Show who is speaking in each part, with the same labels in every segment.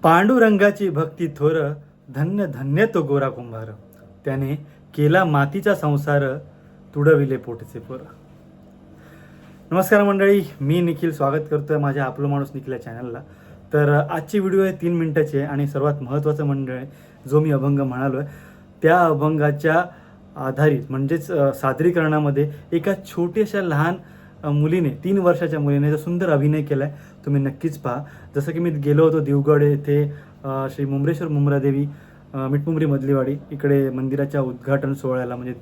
Speaker 1: पांडुरंगाची भक्ती थोर, धन्य धन्य तो गोरा कुंभार. त्याने केला मातीचा संसार, तुडविले पोटचे पोर. नमस्कार मंडळी, मी निखिल स्वागत करतोय माझ्या आपलं माणूस निखिल या चॅनलला. तर आजची व्हिडिओ आहे 3 मिनिटाची आहे आणि सर्वात महत्त्वाचं मंडळ जो मी अभंग म्हणालोय त्या अभंगाच्या आधारित म्हणजेच सादरीकरणामध्ये एका छोट्याशा लहान मुलीने 3 वर्षाच्या मुलीने जो सुंदर अभिनय केला आहे तुम्ही नक्कीच पहा. जसं की मी गेलो होतो देवगड येथे श्री मुंब्रेश्वर मुंब्रादेवी मिठमुंबरी मधलीवाडी इकडे मंदिराच्या उद्घाटन सोहळ्याला म्हणजे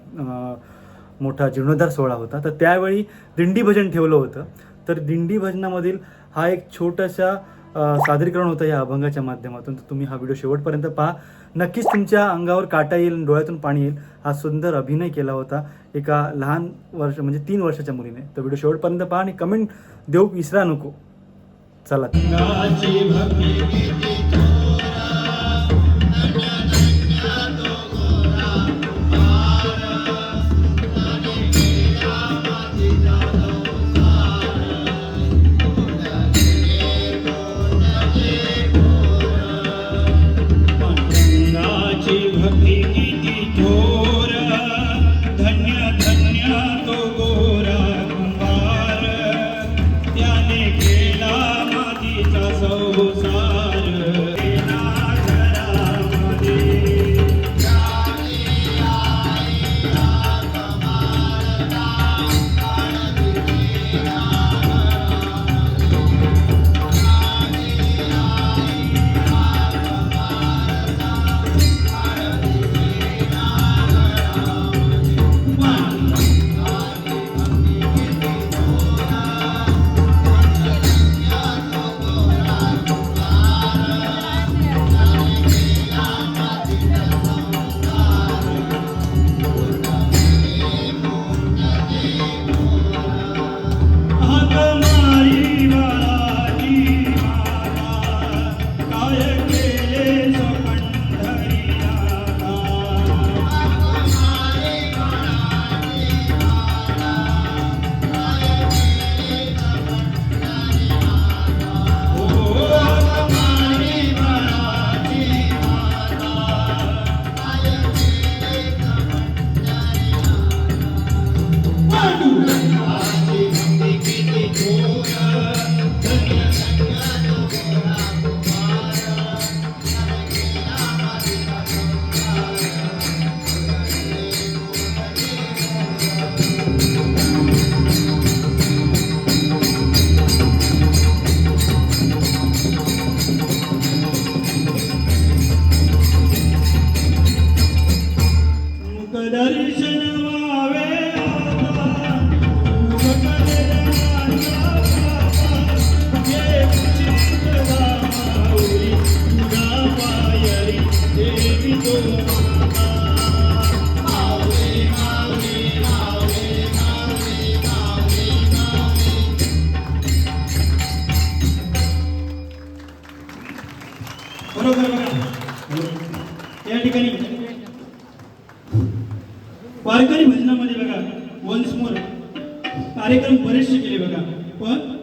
Speaker 1: मोठा जीर्णोद्धार सोहळा होता. तर त्यावेळी दिंडी भजन ठेवलं होतं. तर दिंडी भजनामधील हा एक छोटासा सादरीकरण होतं या अभंगाच्या माध्यमातून. तर तुम्ही हा व्हिडिओ शेवटपर्यंत पहा, नक्कीच तुमच्या अंगावर काटा येईल, डोळ्यातून पाणी येईल. हा सुंदर अभिनय केला होता एका लहान म्हणजे 3 वर्षाच्या मुलीने. तर व्हिडिओ शेवटपर्यंत पहा आणि कमेंट देऊ विसरा नको. चला.
Speaker 2: या ठिकाणी वारकरी भजनामध्ये बघा वन्स मोर कार्यक्रम बरेचसे केले बघा, पण